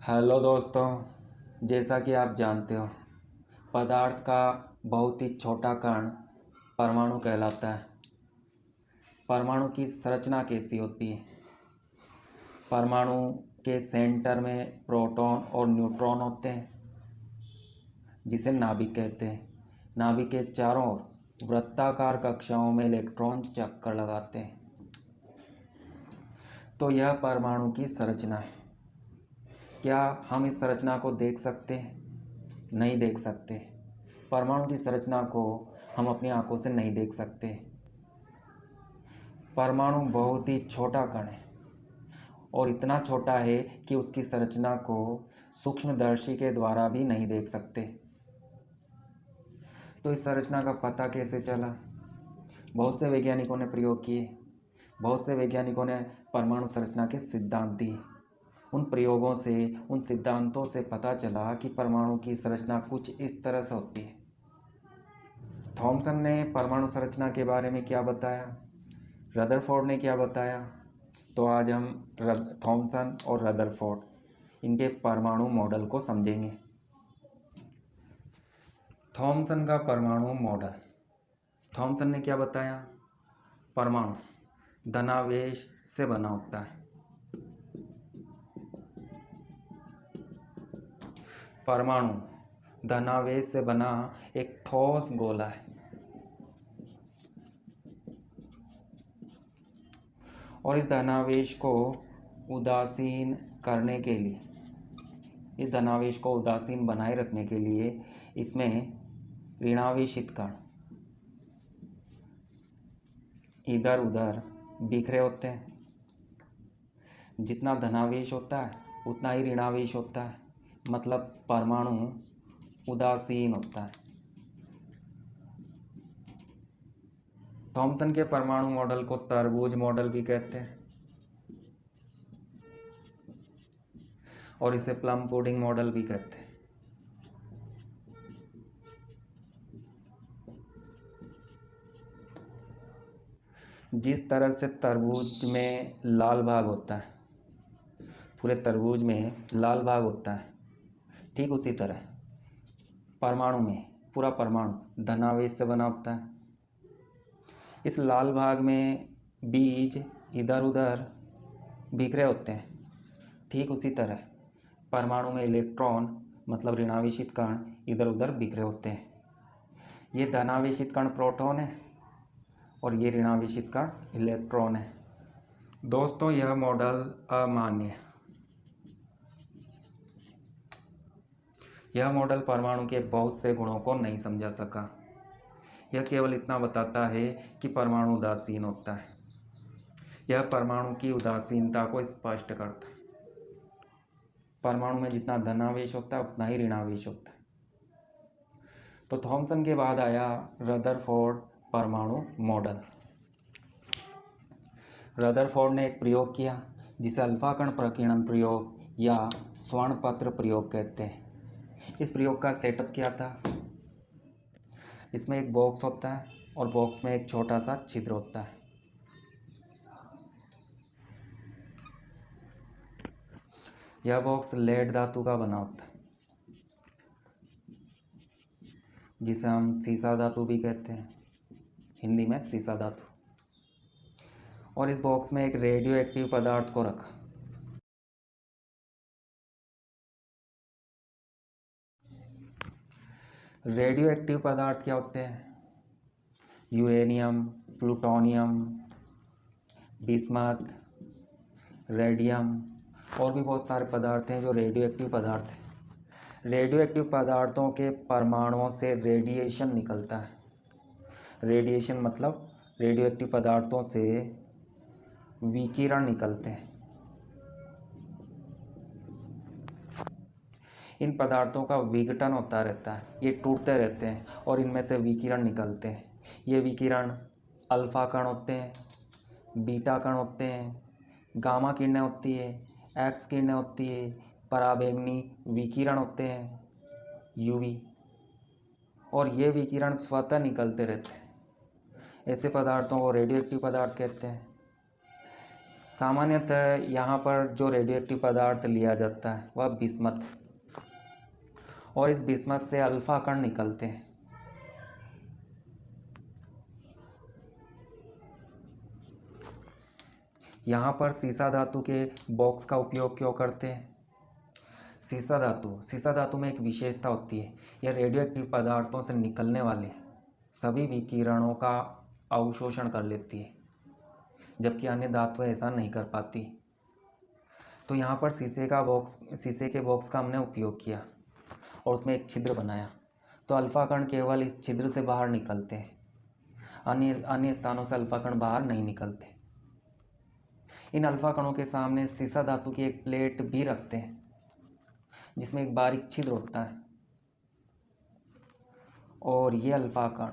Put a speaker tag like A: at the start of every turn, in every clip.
A: Hello दोस्तों, जैसा कि आप जानते हो पदार्थ का बहुत ही छोटा कण परमाणु कहलाता है। परमाणु की संरचना कैसी होती है? परमाणु के सेंटर में प्रोटॉन और न्यूट्रॉन होते हैं जिसे नाभिक कहते हैं। नाभिक के चारों ओर वृत्ताकार कक्षाओं में इलेक्ट्रॉन चक्कर लगाते हैं। तो यह परमाणु की संरचना है। क्या हम इस संरचना को देख सकते हैं? नहीं देख सकते। परमाणु की संरचना को हम अपनी आंखों से नहीं देख सकते। परमाणु बहुत ही छोटा कण है और इतना छोटा है कि उसकी संरचना को सूक्ष्मदर्शी के द्वारा भी नहीं देख सकते। तो इस संरचना का पता कैसे चला? बहुत से वैज्ञानिकों ने प्रयोग किए। बहुत से वैज्ञानिकों ने परमाणु संरचना के सिद्धांत दिए। उन प्रयोगों से, उन सिद्धांतों से पता चला कि परमाणु की संरचना कुछ इस तरह से होती है। थॉमसन ने परमाणु संरचना के बारे में क्या बताया? रदरफोर्ड ने क्या बताया? तो आज हम थॉमसन और रदरफोर्ड इनके परमाणु मॉडल को समझेंगे। थॉमसन का परमाणु मॉडल। थॉमसन ने क्या बताया? परमाणु धनावेश से बना होता है। परमाणु धनावेश से बना एक ठोस गोला है और इस धनावेश को उदासीन करने के लिए, इस धनावेश को उदासीन बनाए रखने के लिए इसमें ऋणावेशित कण इधर उधर बिखरे होते हैं। जितना धनावेश होता है उतना ही ऋणावेश होता है, मतलब परमाणु उदासीन होता है। थॉमसन के परमाणु मॉडल को तरबूज मॉडल भी कहते हैं और इसे प्लम पुडिंग मॉडल भी कहते हैं। जिस तरह से तरबूज में लाल भाग होता है, पूरे तरबूज में लाल भाग होता है, ठीक उसी तरह परमाणु में पूरा परमाणु धनावेश से बना होता है। इस लाल भाग में बीज इधर उधर बिखरे होते हैं। ठीक उसी तरह परमाणु में इलेक्ट्रॉन मतलब ऋणावेशित कण इधर उधर बिखरे होते हैं। ये धनावेशित कण प्रोटॉन है और ये ऋणावेशित कण इलेक्ट्रॉन है। दोस्तों, यह मॉडल अमान्य है। यह मॉडल परमाणु के बहुत से गुणों को नहीं समझा सका। यह केवल इतना बताता है कि परमाणु उदासीन होता है। यह परमाणु की उदासीनता को स्पष्ट करता है। परमाणु में जितना धनावेश होता है उतना ही ऋणावेश होता है। तो थॉमसन के बाद आया रदरफोर्ड परमाणु मॉडल। रदरफोर्ड ने एक प्रयोग किया जिसे अल्फा कण प्रकीर्णन प्रयोग या स्वर्णपत्र प्रयोग कहते हैं। इस प्रयोग का सेटअप क्या था? इसमें एक बॉक्स होता है और बॉक्स में एक छोटा सा छिद्र होता है। यह बॉक्स लेड धातु का बना होता है जिसे हम सीसा धातु भी कहते हैं, हिंदी में सीसा धातु। और इस बॉक्स में एक रेडियो एक्टिव पदार्थ को रखा। रेडियो एक्टिव पदार्थ क्या होते हैं? यूरेनियम, प्लूटोनियम, बिस्मथ, रेडियम और भी बहुत सारे पदार्थ हैं जो रेडियो एक्टिव पदार्थ हैं। रेडियो एक्टिव पदार्थों के परमाणुओं से रेडिएशन निकलता है। रेडिएशन मतलब रेडियो एक्टिव पदार्थों से विकिरण निकलते हैं। इन पदार्थों का विघटन होता रहता है, ये टूटते रहते हैं और इनमें से विकिरण निकलते हैं। ये विकिरण अल्फा कण होते हैं, बीटा कण होते हैं, गामा किरणें होती है, एक्स किरणें होती है, पराबैंगनी विकिरण होते हैं, यूवी। और ये विकिरण स्वतः निकलते रहते हैं। ऐसे पदार्थों को रेडियोएक्टिव पदार्थ कहते हैं। सामान्यतः यहाँ पर जो रेडियोएक्टिव पदार्थ लिया जाता है वह बिस्मथ है और इस बिस्मथ से अल्फा कण निकलते हैं। यहाँ पर सीसा धातु के बॉक्स का उपयोग क्यों करते हैं? सीसा धातु में एक विशेषता होती है, यह रेडियोएक्टिव पदार्थों से निकलने वाले सभी विकिरणों का अवशोषण कर लेती है, जबकि अन्य धातुएं ऐसा नहीं कर पाती। तो यहाँ पर शीशे के बॉक्स का हमने उपयोग किया और उसमें एक छिद्र बनाया, तो अल्फा कण केवल इस छिद्र से बाहर निकलते हैं, अन्य स्थानों से अल्फा कण बाहर नहीं निकलते। इन अल्फा कणों के सामने सीसा धातु की एक प्लेट भी रखते हैं जिसमें एक बारीक छिद्र होता है और ये अल्फा कण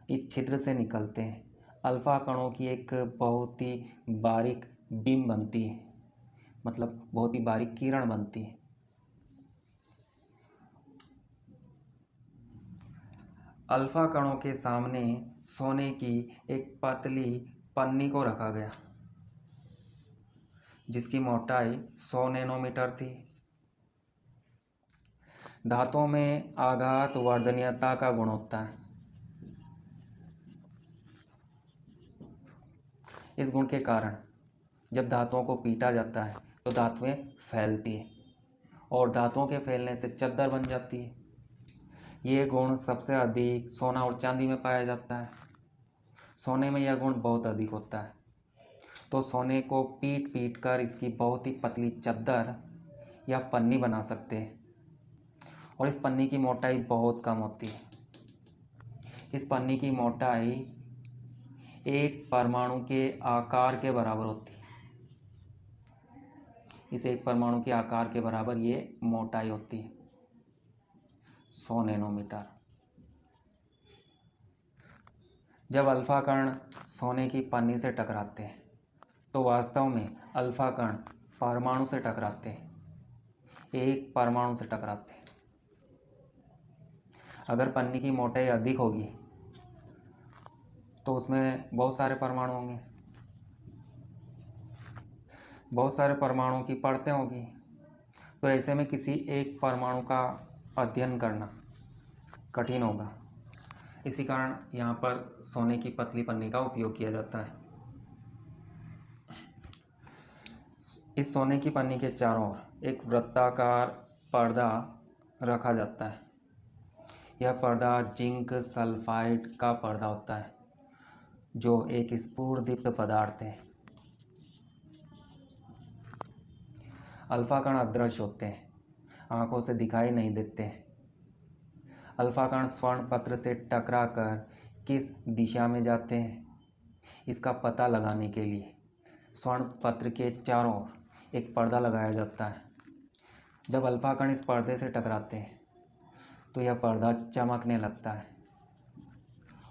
A: इस छिद्र से निकलते हैं। अल्फा कणों की एक बहुत ही बारीक बीम बनती है, मतलब बहुत ही बारीक किरण बनती है। अल्फा कणों के सामने सोने की एक पतली पन्नी को रखा गया जिसकी मोटाई 100 नैनोमीटर थी। धातुओं में आघात वर्धनीयता का गुण होता है। इस गुण के कारण जब धातुओं को पीटा जाता है तो धातुएं फैलती है और धातुओं के फैलने से चद्दर बन जाती है। ये गुण सबसे अधिक सोना और चांदी में पाया जाता है। सोने में यह गुण बहुत अधिक होता है, तो सोने को पीट कर इसकी बहुत ही पतली चद्दर या पन्नी बना सकते हैं और इस पन्नी की मोटाई बहुत कम होती है। इस पन्नी की मोटाई एक परमाणु के आकार के बराबर होती है। इस एक परमाणु के आकार के बराबर ये मोटाई होती है, 100 नैनोमीटर। जब अल्फा कण सोने की पन्नी से टकराते हैं तो वास्तव में अल्फा कण परमाणु से टकराते हैं, एक परमाणु से टकराते हैं। अगर पन्नी की मोटाई अधिक होगी तो उसमें बहुत सारे परमाणु होंगे, बहुत सारे परमाणुओं की परतें होगी, तो ऐसे में किसी एक परमाणु का अध्ययन करना कठिन होगा। इसी कारण यहाँ पर सोने की पतली पन्नी का उपयोग किया जाता है। इस सोने की पन्नी के चारों ओर एक वृत्ताकार पर्दा रखा जाता है। यह पर्दा जिंक सल्फाइड का पर्दा होता है जो एक स्फुरदीप्त पदार्थ है। अल्फा कण अदृश्य होते हैं, आंखों से दिखाई नहीं देते। अल्फा कण स्वर्ण पत्र से टकराकर किस दिशा में जाते हैं, इसका पता लगाने के लिए स्वर्ण पत्र के चारों ओर एक पर्दा लगाया जाता है। जब अल्फा कण इस पर्दे से टकराते हैं तो यह पर्दा चमकने लगता है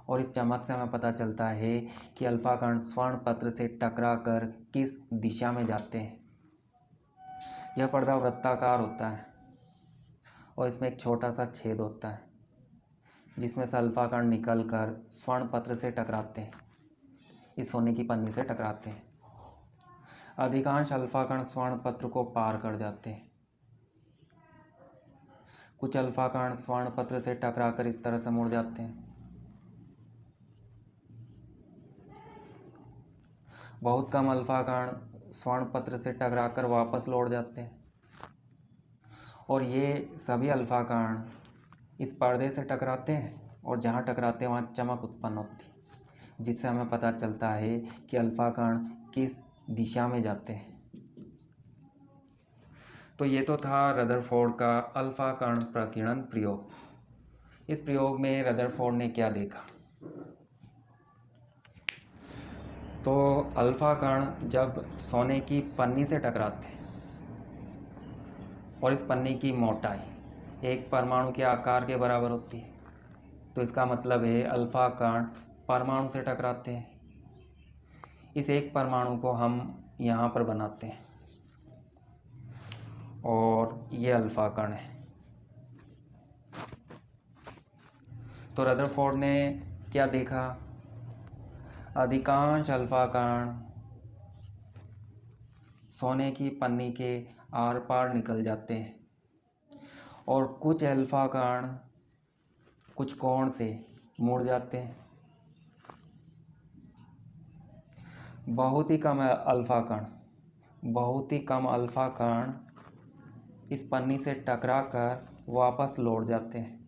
A: और इस चमक से हमें पता चलता है कि अल्फा कण स्वर्ण पत्र से टकराकर किस दिशा में जाते हैं। यह पर्दा वृत्ताकार होता है और इसमें एक छोटा सा छेद होता है जिसमें से अल्फा कण निकलकर स्वर्ण पत्र से टकराते हैं, इस सोने की पन्नी से टकराते हैं। अधिकांश अल्फा कण स्वर्ण पत्र को पार कर जाते हैं। कुछ अल्फा कण स्वर्ण पत्र से टकराकर इस तरह से मुड़ जाते हैं। बहुत कम अल्फा कण स्वर्ण पत्र से टकराकर वापस लौट जाते हैं और ये सभी अल्फा कण इस पर्दे से टकराते हैं और जहाँ टकराते हैं वहाँ चमक उत्पन्न होती है, जिससे हमें पता चलता है कि अल्फा कण किस दिशा में जाते हैं। तो ये तो था रदरफोर्ड का अल्फा कण प्रकीर्णन प्रयोग। इस प्रयोग में रदरफोर्ड ने क्या देखा? तो अल्फा कण जब सोने की पन्नी से टकराते हैं और इस पन्नी की मोटाई एक परमाणु के आकार के बराबर होती है, तो इसका मतलब है अल्फा कण परमाणु से टकराते हैं। इस एक परमाणु को हम यहाँ पर बनाते हैं और ये अल्फा कण है। तो रदरफोर्ड ने क्या देखा? अधिकांश अल्फा कण सोने की पन्नी के आर पार निकल जाते हैं और कुछ अल्फा कण कुछ कोण से मुड़ जाते हैं। बहुत ही कम अल्फा कण इस पन्नी से टकराकर वापस लौट जाते हैं।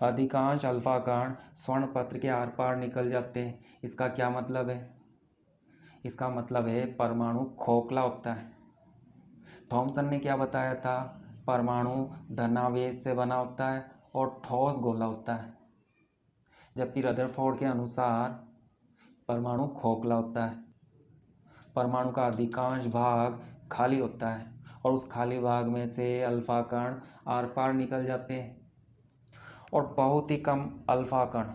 A: अधिकांश अल्फा कण स्वर्ण पत्र के आर पार निकल जाते हैं। इसका क्या मतलब है? इसका मतलब है परमाणु खोखला होता है। थॉमसन ने क्या बताया था? परमाणु धनावेश से बना होता है और ठोस गोला होता है, जबकि रदरफोर्ड के अनुसार परमाणु खोखला होता है। परमाणु का अधिकांश भाग खाली होता है और उस खाली भाग में से अल्फा कण आर पार निकल जाते हैं और बहुत ही कम अल्फा कण,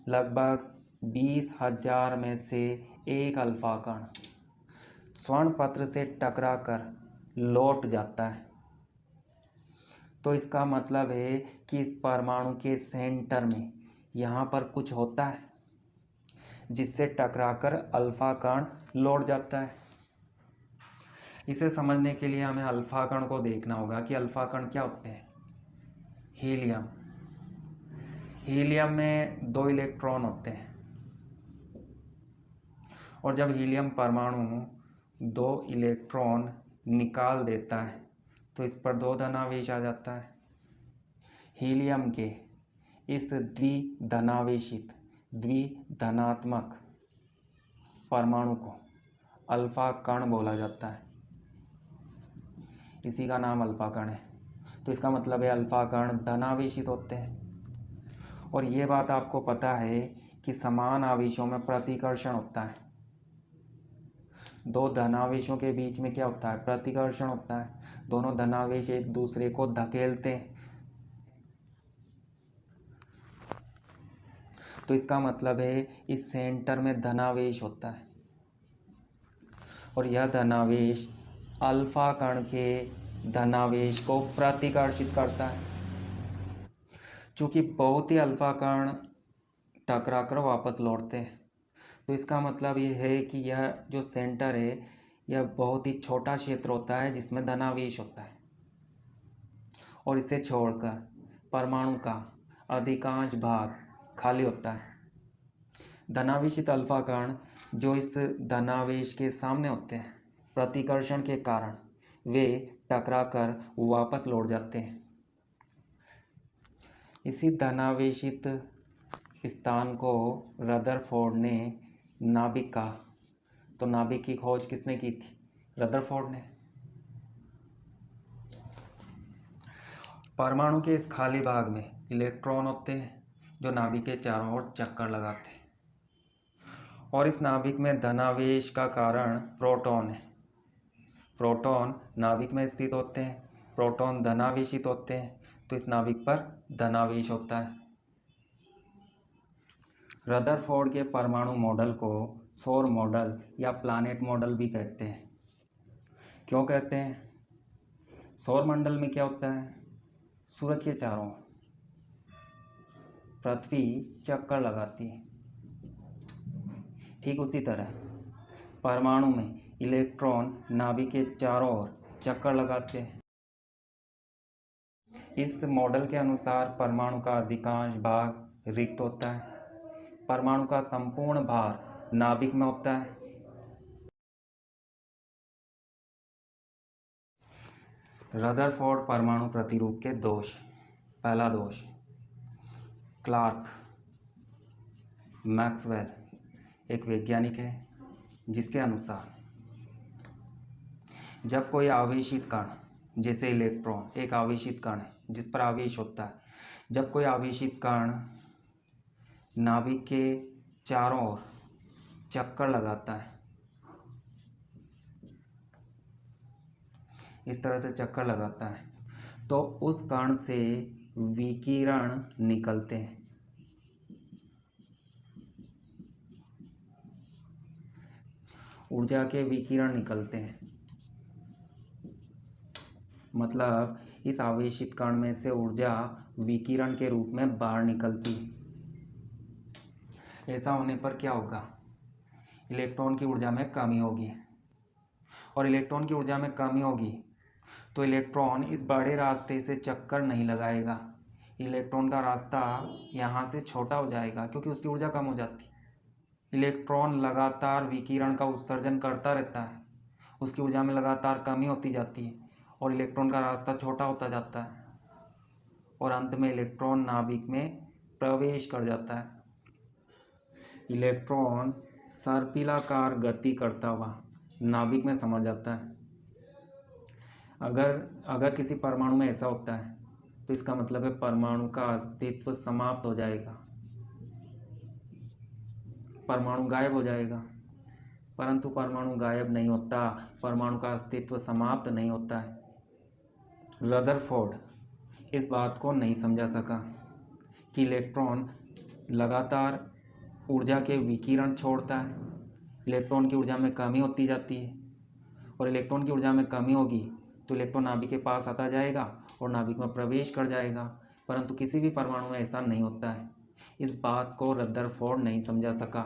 A: लगभग 20,000 में से एक अल्फा कण स्वर्ण पत्र से टकराकर लौट जाता है। तो इसका मतलब है कि इस परमाणु के सेंटर में यहाँ पर कुछ होता है जिससे टकराकर अल्फा कण लौट जाता है। इसे समझने के लिए हमें अल्फा कण को देखना होगा कि अल्फा कण क्या होते हैं। हीलियम में 2 इलेक्ट्रॉन होते हैं और जब हीलियम परमाणु 2 इलेक्ट्रॉन निकाल देता है तो इस पर 2 धनावेश आ जाता है। हीलियम के इस द्विधनात्मक परमाणु को अल्फा कण बोला जाता है। इसी का नाम अल्फा कण है। तो इसका मतलब है अल्फा कण धनावेशित होते हैं। और ये बात आपको पता है कि समान आवेशों में प्रतिकर्षण होता है। 2 धनावेशों के बीच में क्या होता है? प्रतिकर्षण होता है। दोनों धनावेश एक दूसरे को धकेलते हैं। तो इसका मतलब है इस सेंटर में धनावेश होता है और यह धनावेश अल्फा कण के धनावेश को प्रतिकर्षित करता है। चूँकि बहुत ही अल्फा कण टकराकर वापस लौटते हैं, तो इसका मतलब ये है कि यह जो सेंटर है यह बहुत ही छोटा क्षेत्र होता है जिसमें धनावेश होता है और इसे छोड़कर परमाणु का अधिकांश भाग खाली होता है। धनावेशित अल्फा कण जो इस धनावेश के सामने होते हैं, प्रतिकर्षण के कारण वे टकराकर वापस लौट जाते हैं। इसी धनावेशित स्थान को रदरफोर्ड ने नाभिक कहा। तो नाभिक की खोज किसने की थी? रदरफोर्ड ने। परमाणु के इस खाली भाग में इलेक्ट्रॉन होते हैं जो नाभिक के चारों ओर चक्कर लगाते हैं और इस नाभिक में धनावेश का कारण प्रोटॉन है। प्रोटॉन नाभिक में स्थित होते हैं, प्रोटॉन धनावेशित होते हैं, तो इस नाभिक पर धनावेश होता है। रदरफोर्ड के परमाणु मॉडल को सौर मॉडल या प्लैनेट मॉडल भी कहते हैं। क्यों कहते हैं? सौर मंडल में क्या होता है? सूरज के चारों पृथ्वी चक्कर लगाती है। ठीक उसी तरह परमाणु में इलेक्ट्रॉन नाभिक के चारों ओर चक्कर लगाते हैं। इस मॉडल के अनुसार परमाणु का अधिकांश भाग रिक्त होता है। परमाणु का संपूर्ण भार नाभिक में होता है। रदरफोर्ड परमाणु प्रतिरूप के दोष। पहला दोष, क्लार्क मैक्सवेल एक वैज्ञानिक है जिसके अनुसार जब कोई आवेशित कण, जैसे इलेक्ट्रॉन एक आवेशित कण है जिस पर आवेश होता है, जब कोई आवेशित कण नाभिक के चारों ओर चक्कर लगाता है, इस तरह से चक्कर लगाता है, तो उस कण से विकिरण निकलते हैं। ऊर्जा के विकिरण निकलते हैं। मतलब इस आवेशित कण में से ऊर्जा विकिरण के रूप में बाहर निकलती। ऐसा होने पर क्या होगा? इलेक्ट्रॉन की ऊर्जा में कमी होगी, और इलेक्ट्रॉन की ऊर्जा में कमी होगी तो इलेक्ट्रॉन इस बड़े रास्ते से चक्कर नहीं लगाएगा। इलेक्ट्रॉन का रास्ता यहाँ से छोटा हो जाएगा क्योंकि उसकी ऊर्जा कम हो जाती। इलेक्ट्रॉन लगातार विकिरण का उत्सर्जन करता रहता है, उसकी ऊर्जा में लगातार कमी होती जाती है और इलेक्ट्रॉन का रास्ता छोटा होता जाता है और अंत में इलेक्ट्रॉन नाभिक में प्रवेश कर जाता है। इलेक्ट्रॉन सर्पिलाकार करता हुआ नाभिक में समा जाता है। अगर किसी परमाणु में ऐसा होता है तो इसका मतलब है परमाणु का अस्तित्व समाप्त हो जाएगा, परमाणु गायब हो जाएगा। परंतु परमाणु गायब नहीं होता, परमाणु का अस्तित्व समाप्त नहीं होता है। रदरफोर्ड इस बात को नहीं समझा सका कि इलेक्ट्रॉन लगातार ऊर्जा के विकिरण छोड़ता है, इलेक्ट्रॉन की ऊर्जा में कमी होती जाती है और इलेक्ट्रॉन की ऊर्जा में कमी होगी तो इलेक्ट्रॉन नाभिक के पास आता जाएगा और नाभिक में प्रवेश कर जाएगा। परंतु किसी भी परमाणु में ऐसा नहीं होता है। इस बात को रदरफोर्ड नहीं समझा सका।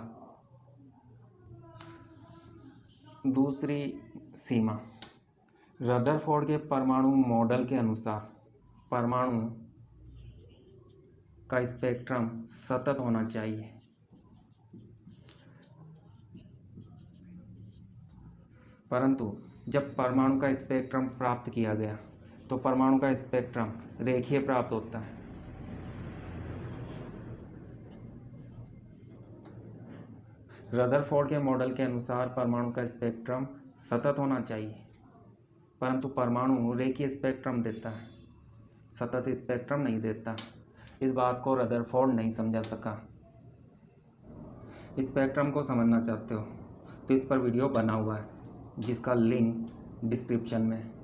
A: दूसरी सीमा, रदरफोर्ड के परमाणु मॉडल के अनुसार परमाणु का स्पेक्ट्रम सतत होना चाहिए। परंतु जब परमाणु का स्पेक्ट्रम प्राप्त किया गया तो परमाणु का स्पेक्ट्रम रेखीय प्राप्त होता है। रदरफोर्ड के मॉडल के अनुसार परमाणु का स्पेक्ट्रम सतत होना चाहिए, परंतु परमाणु रेखीय स्पेक्ट्रम देता है, सतत स्पेक्ट्रम नहीं देता। इस बात को रदरफोर्ड नहीं समझा सका। स्पेक्ट्रम को समझना चाहते हो तो इस पर वीडियो बना हुआ है जिसका लिंक डिस्क्रिप्शन में है।